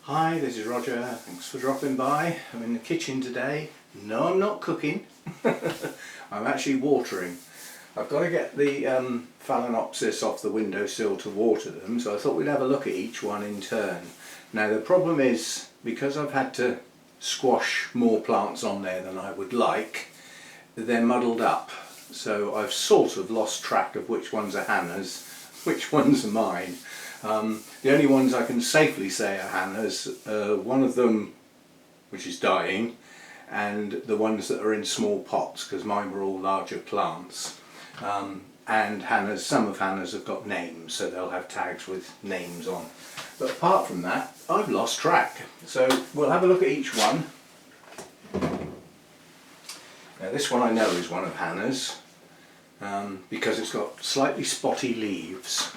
Hi, this is Roger. Thanks for dropping by. I'm in the kitchen today. No, I'm not cooking. I'm actually watering. I've got to get the Phalaenopsis off the windowsill to water them, so I thought we'd have a look at each one in turn. Now the problem is, because I've had to squash more plants on there than I would like, they're muddled up. So I've sort of lost track of which ones are Hannah's, which ones are mine. The only ones I can safely say are Hannah's, one of them which is dying, and the ones that are in small pots, because mine were all larger plants. And Hannah's, some of Hannah's have got names, so they'll have tags with names on. But apart from that, I've lost track. So we'll have a look at each one. Now this one I know is one of Hannah's, because it's got slightly spotty leaves.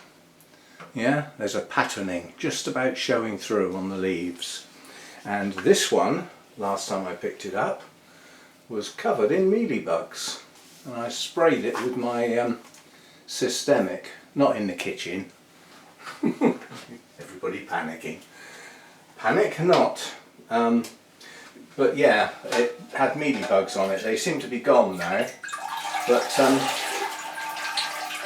Yeah, there's a patterning just about showing through on the leaves. And this one, last time I picked it up, was covered in mealy bugs. And I sprayed it with my systemic, not in the kitchen. Everybody panicking. Panic not. But yeah, it had mealy bugs on it. They seem to be gone now. But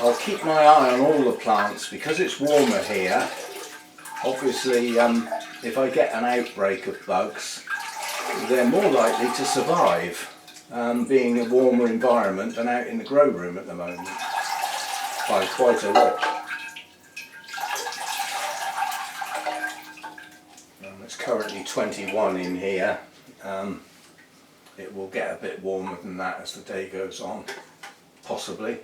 I'll keep my eye on all the plants because it's warmer here. Obviously, if I get an outbreak of bugs, they're more likely to survive being a warmer environment than out in the grow room at the moment, by quite a lot. It's currently 21 in here. It will get a bit warmer than that as the day goes on, possibly.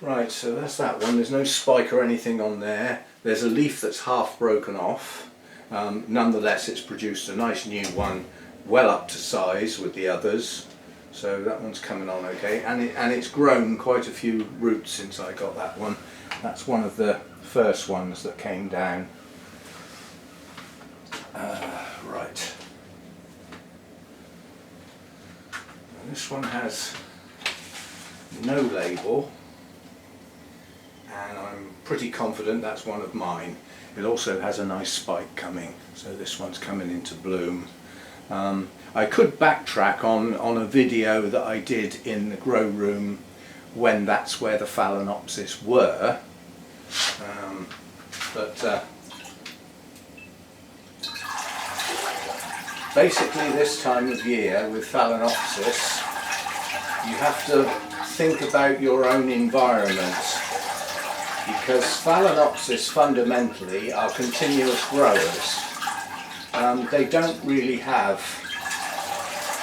Right, so that's that one. There's no spike or anything on there. There's a leaf that's half broken off. Nonetheless, it's produced a nice new one, well up to size with the others. So that one's coming on okay. And it's grown quite a few roots since I got that one. That's one of the first ones that came down. Right. And this one has no label. And I'm pretty confident that's one of mine. It also has a nice spike coming, so this one's coming into bloom. I could backtrack on a video that I did in the grow room when that's where the Phalaenopsis were, but basically this time of year with Phalaenopsis you have to think about your own environment. Because Phalaenopsis fundamentally are continuous growers. They don't really have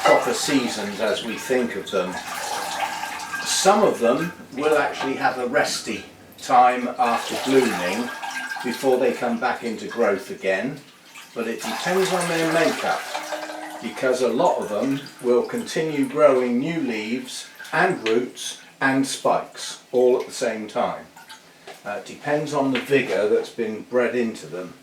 proper seasons as we think of them. Some of them will actually have a resty time after blooming before they come back into growth again, but it depends on their makeup, because a lot of them will continue growing new leaves and roots and spikes all at the same time. It depends on the vigour that's been bred into them.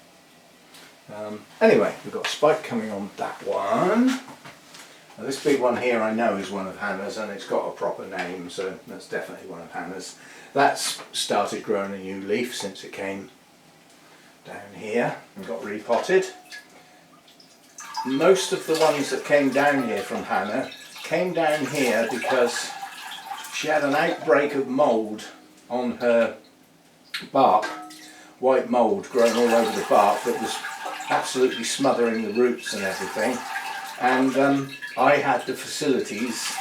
Anyway, we've got a spike coming on that one. Now, this big one here I know is one of Hannah's, and it's got a proper name, so that's definitely one of Hannah's. That's started growing a new leaf since it came down here and got repotted. Most of the ones that came down here from Hannah came down here because she had an outbreak of mould on her bark, white mould growing all over the bark that was absolutely smothering the roots and everything, and I had the facilities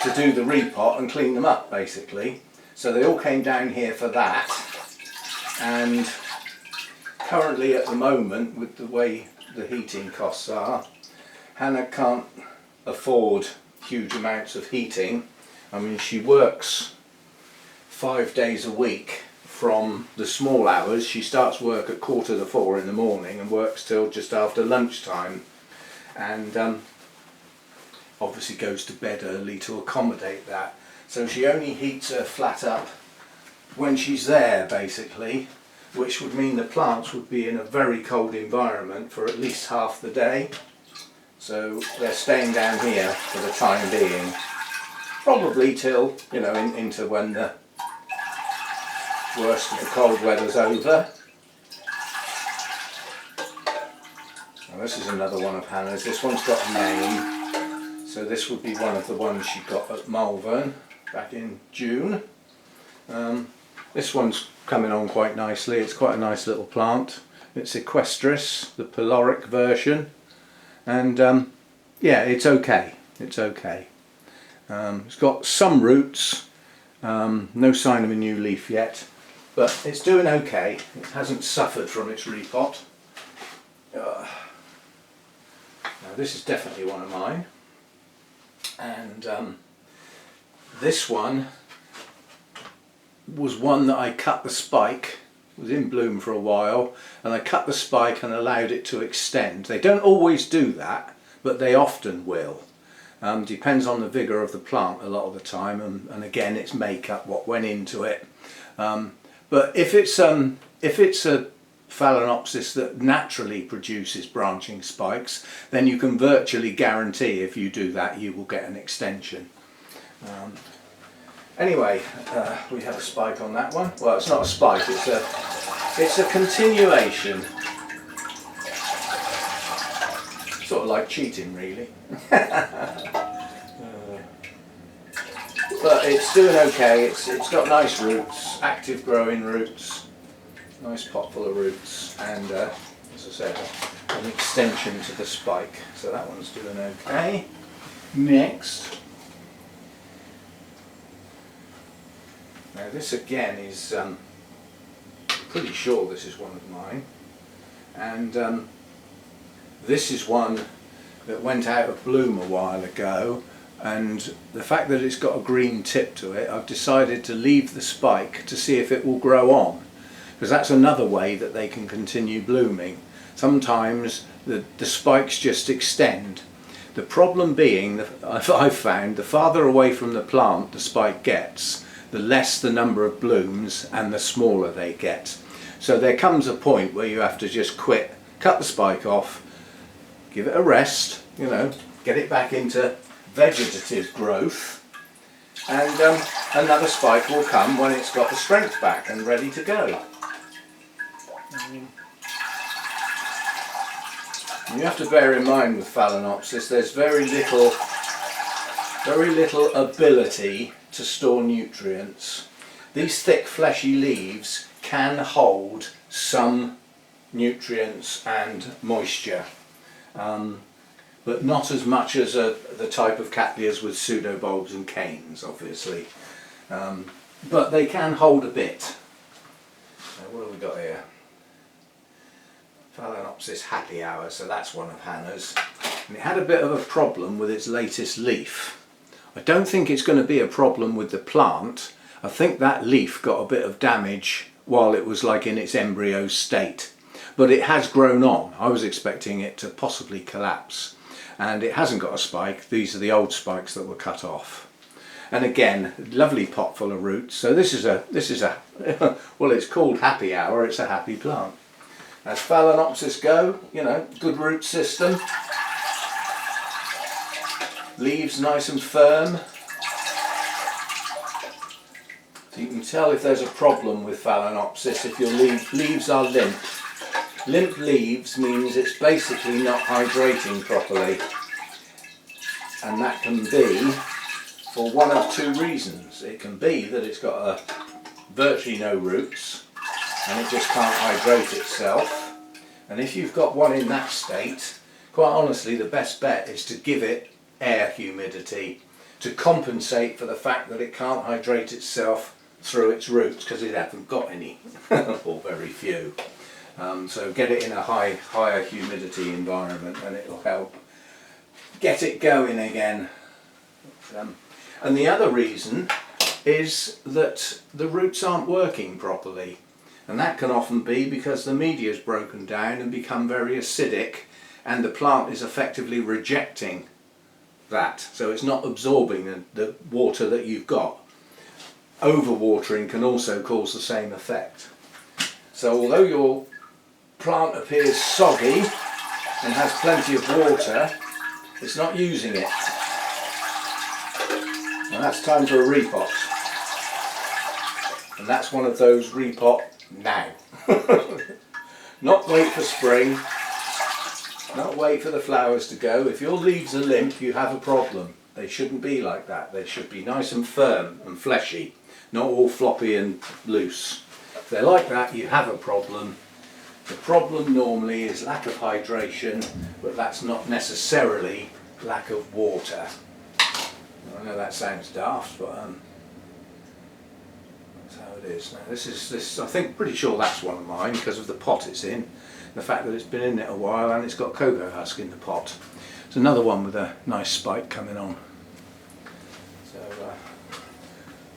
to do the repot and clean them up basically, so they all came down here for that. And currently at the moment, with the way the heating costs are, Hannah can't afford huge amounts of heating. I mean, she works 5 days a week. From the small hours, she starts work at 3:45 in the morning and works till just after lunchtime, and obviously goes to bed early to accommodate that. So she only heats her flat up when she's there basically, which would mean the plants would be in a very cold environment for at least half the day. So they're staying down here for the time being, probably till, you know, into when the worst of the cold weather's over. Now this is another one of Hannah's. This one's got a name, so this would be one of the ones she got at Malvern back in June. This one's coming on quite nicely. It's quite a nice little plant. It's Equestris, the pyloric version, and yeah, it's okay. It's okay. It's got some roots, no sign of a new leaf yet, but it's doing okay. It hasn't suffered from its repot. Now this is definitely one of mine, and this one was one that I cut the spike. It was in bloom for a while, and I cut the spike and allowed it to extend. They don't always do that, but they often will. Depends on the vigour of the plant a lot of the time, and again it's makeup, what went into it. But if it's a Phalaenopsis that naturally produces branching spikes, then you can virtually guarantee if you do that you will get an extension. Anyway, we have a spike on that one. Well, it's not a spike, it's a continuation. Sort of like cheating, really. But it's doing okay. It's got nice roots, active growing roots, nice pot full of roots, and as I said, an extension to the spike. So that one's doing okay. Next. Now this again is, I'm pretty sure this is one of mine, and this is one that went out of bloom a while ago, and the fact that it's got a green tip to it, I've decided to leave the spike to see if it will grow on, because that's another way that they can continue blooming. Sometimes the spikes just extend. The problem being, I've found, the farther away from the plant the spike gets, the less the number of blooms and the smaller they get. So there comes a point where you have to just quit, cut the spike off, give it a rest, you know, get it back into vegetative growth, and another spike will come when it's got the strength back and ready to go. You have to bear in mind with Phalaenopsis, there's very little ability to store nutrients. These thick fleshy leaves can hold some nutrients and moisture, but not as much as the type of Cattleyas with pseudobulbs and canes, obviously. But they can hold a bit. Now, what have we got here? Phalaenopsis Happy Hour, so that's one of Hannah's. And it had a bit of a problem with its latest leaf. I don't think it's going to be a problem with the plant. I think that leaf got a bit of damage while it was like in its embryo state. But it has grown on. I was expecting it to possibly collapse. And it hasn't got a spike. These are the old spikes that were cut off. And again, lovely pot full of roots. So this is a well, it's called Happy Hour. It's a happy plant. As Phalaenopsis go, you know, good root system. Leaves nice and firm. So you can tell if there's a problem with Phalaenopsis if your leaves are limp. Limp leaves means it's basically not hydrating properly, and that can be for one of two reasons. It can be that it's got virtually no roots and it just can't hydrate itself, and if you've got one in that state, quite honestly the best bet is to give it air humidity to compensate for the fact that it can't hydrate itself through its roots, because it hasn't got any or very few. So get it in a higher humidity environment and it will help get it going again. And the other reason is that the roots aren't working properly, and that can often be because the media is broken down and become very acidic, and the plant is effectively rejecting that, so it's not absorbing the water that you've got. Overwatering can also cause the same effect. So although your plant appears soggy and has plenty of water, it's not using it. And that's time for a repot. And that's one of those repot now. Not wait for spring. Not wait for the flowers to go. If your leaves are limp, you have a problem. They shouldn't be like that. They should be nice and firm and fleshy, not all floppy and loose. If they're like that, you have a problem. The problem normally is lack of hydration, but that's not necessarily lack of water. I know that sounds daft, but that's how it is. Now this I think pretty sure that's one of mine because of the pot it's in, the fact that it's been in it a while and it's got cocoa husk in the pot. It's another one with a nice spike coming on. So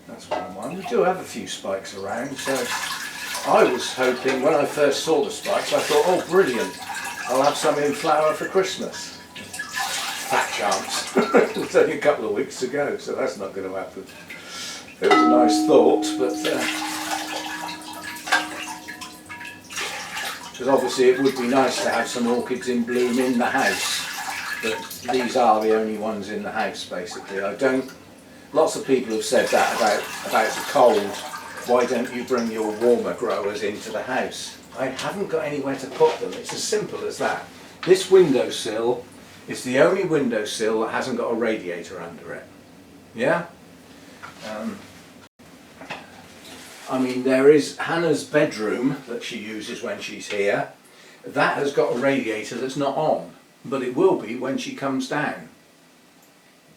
that's one of mine. We do have a few spikes around, so I was hoping when I first saw the spikes, I thought, oh brilliant, I'll have some in flower for Christmas. Fat chance. It's only a couple of weeks to go, so that's not going to happen. It was a nice thought, but because obviously it would be nice to have some orchids in bloom in the house, but these are the only ones in the house basically. Lots of people have said that about the cold. Why don't you bring your warmer growers into the house? I haven't got anywhere to put them. It's as simple as that. This windowsill is the only windowsill that hasn't got a radiator under it. Yeah? I mean, there is Hannah's bedroom that she uses when she's here. That has got a radiator that's not on, but it will be when she comes down.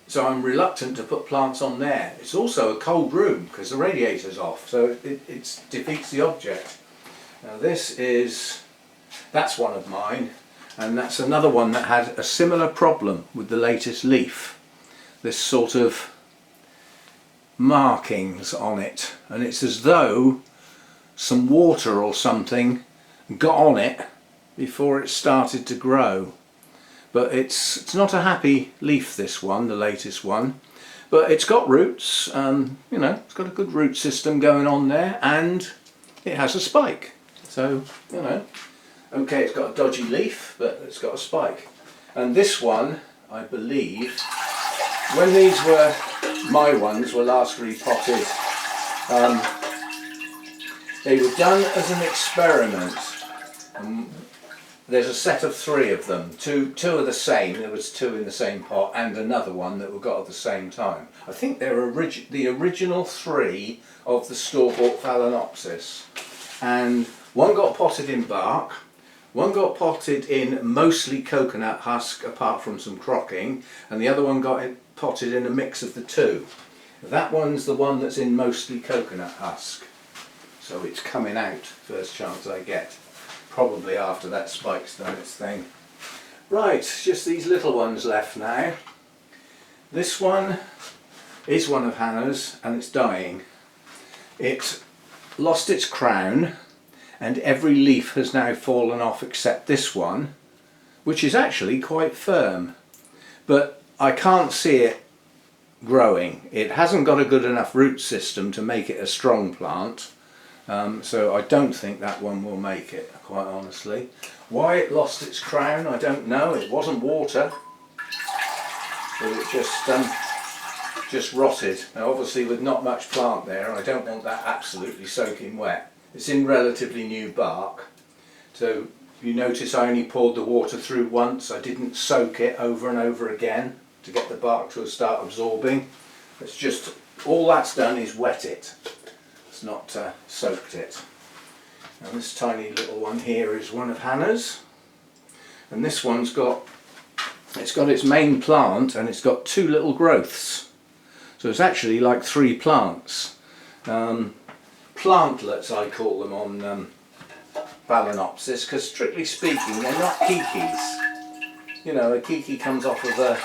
So I'm reluctant to put plants on there. It's also a cold room because the radiator's off, so it defeats the object. Now that's one of mine, and that's another one that had a similar problem with the latest leaf. This sort of markings on it, and it's as though some water or something got on it before it started to grow. But it's not a happy leaf, this one, the latest one, but it's got roots, you know, it's got a good root system going on there, and it has a spike, so you know, okay, it's got a dodgy leaf, but it's got a spike. And this one, I believe, when these were my ones were last repotted, they were done as an experiment. There's a set of 3 of them, two are the same. There was 2 in the same pot and another one that were got at the same time. I think they're the original 3 of the store-bought Phalaenopsis, and one got potted in bark, one got potted in mostly coconut husk apart from some crocking, and the other one got potted in a mix of the 2. That one's the one that's in mostly coconut husk, so it's coming out first chance I get. Probably after that spike's done its thing. Right, just these little ones left now. This one is one of Hannah's and it's dying. It lost its crown and every leaf has now fallen off except this one, which is actually quite firm. But I can't see it growing. It hasn't got a good enough root system to make it a strong plant. So I don't think that one will make it, quite honestly. Why it lost its crown, I don't know. It wasn't water, but it just rotted. Now obviously with not much plant there, I don't want that absolutely soaking wet. It's in relatively new bark, so you notice I only poured the water through once. I didn't soak it over and over again to get the bark to start absorbing. It's just, all that's done is wet it. Not soaked it. And this tiny little one here is one of Hannah's, and this one's got its main plant and it's got 2 little growths, so it's actually like 3 plants. Plantlets I call them on Phalaenopsis, because strictly speaking they're not kikis. You know, a kiki comes off of a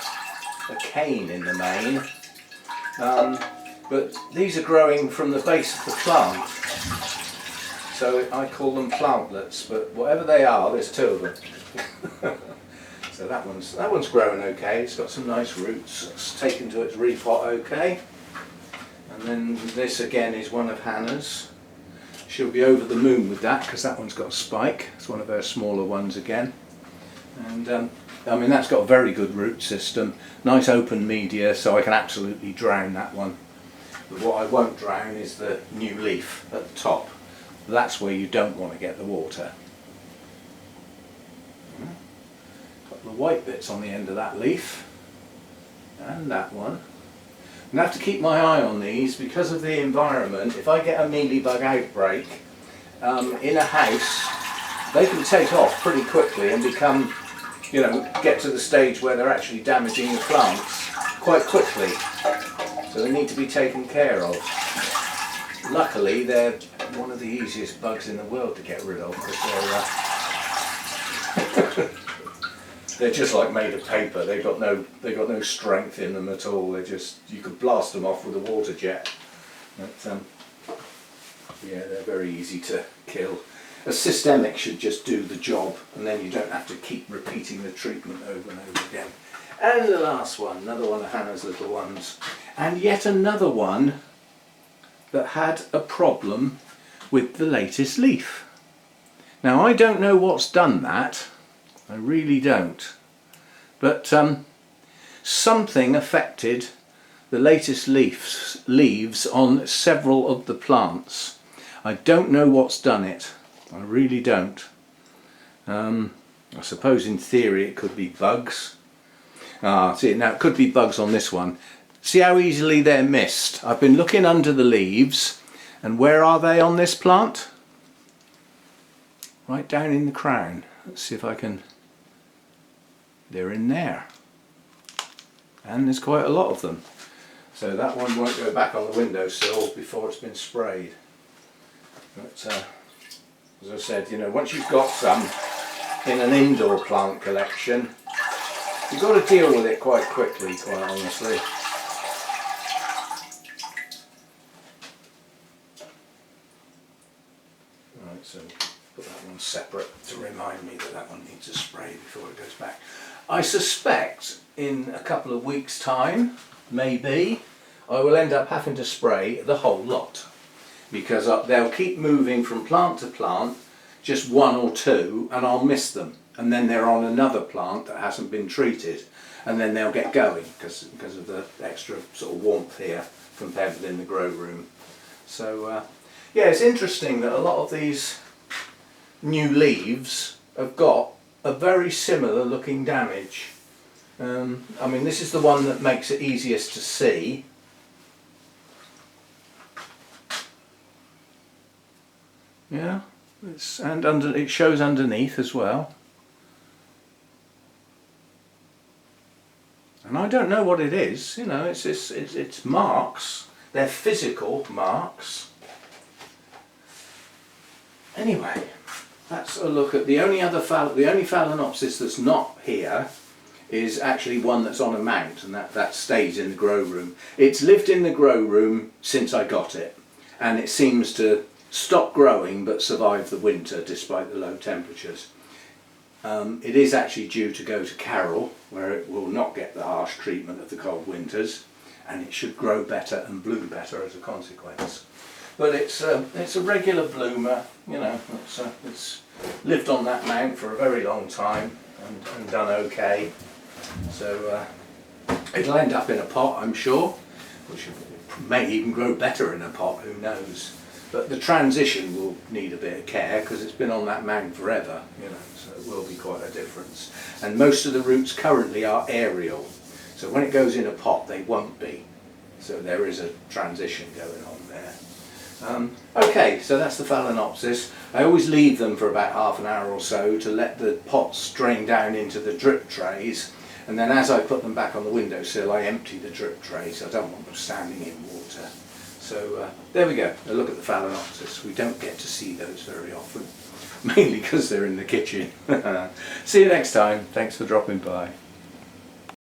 cane in the main. But these are growing from the base of the plant, so I call them plantlets, but whatever they are, there's 2 of them. So that one's growing okay, it's got some nice roots, it's taken to its repot okay. And then this again is one of Hannah's. She'll be over the moon with that because that one's got a spike, it's one of her smaller ones again. And I mean, that's got a very good root system, nice open media, so I can absolutely drown that one. But what I won't drown is the new leaf at the top. That's where you don't want to get the water. couple of white bits on the end of that leaf, and that one. I'm going to have to keep my eye on these because of the environment. If I get a mealybug outbreak in a house, they can take off pretty quickly and become, you know, get to the stage where they're actually damaging the plants quite quickly. So they need to be taken care of. Luckily, they're one of the easiest bugs in the world to get rid of because they're just like made of paper. They've got no strength in them at all. They're just, you could blast them off with a water jet. But yeah, they're very easy to kill. A systemic should just do the job, and then you don't have to keep repeating the treatment over and over again. And the last one, another one of Hannah's little ones, and yet another one that had a problem with the latest leaf. Now I don't know what's done that, I really don't, but something affected the latest leaves on several of the plants. I don't know what's done it, I really don't. I suppose in theory it could be bugs. See, now it could be bugs on this one. See how easily they're missed? I've been looking under the leaves, and where are they on this plant? Right down in the crown. Let's see if I can... They're in there. And there's quite a lot of them. So that one won't go back on the windowsill before it's been sprayed. But as I said, you know, once you've got some in an indoor plant collection, you've got to deal with it quite quickly, quite honestly. Right, so put that one separate to remind me that that one needs a spray before it goes back. I suspect in a couple of weeks' time, maybe, I will end up having to spray the whole lot, because they'll keep moving from plant to plant, just one or two, and I'll miss them, and then they're on another plant that hasn't been treated, and then they'll get going because of the extra sort of warmth here compared with in the grow room. So yeah, it's interesting that a lot of these new leaves have got a very similar looking damage. I mean, this is the one that makes it easiest to see. Yeah, it shows underneath as well. And I don't know what it is, you know, it's marks. They're physical marks. Anyway, that's a look at the only Phalaenopsis that's not here is actually one that's on a mount, and that stays in the grow room. It's lived in the grow room since I got it, and it seems to stop growing but survive the winter despite the low temperatures. It is actually due to go to Carol, where it will not get the harsh treatment of the cold winters, and it should grow better and bloom better as a consequence. But it's a regular bloomer, you know. It's lived on that mount for a very long time and done okay. So it'll end up in a pot, I'm sure, which may even grow better in a pot, who knows. But the transition will need a bit of care because it's been on that mount forever, you know, so it will be quite a difference. And most of the roots currently are aerial, so when it goes in a pot they won't be. So there is a transition going on there. Okay, so that's the Phalaenopsis. I always leave them for about half an hour or so to let the pots drain down into the drip trays, and then as I put them back on the windowsill I empty the drip trays. I don't want them standing in water. So there we go, a look at the Phalaenopsis. We don't get to see those very often, mainly because they're in the kitchen. See you next time, thanks for dropping by.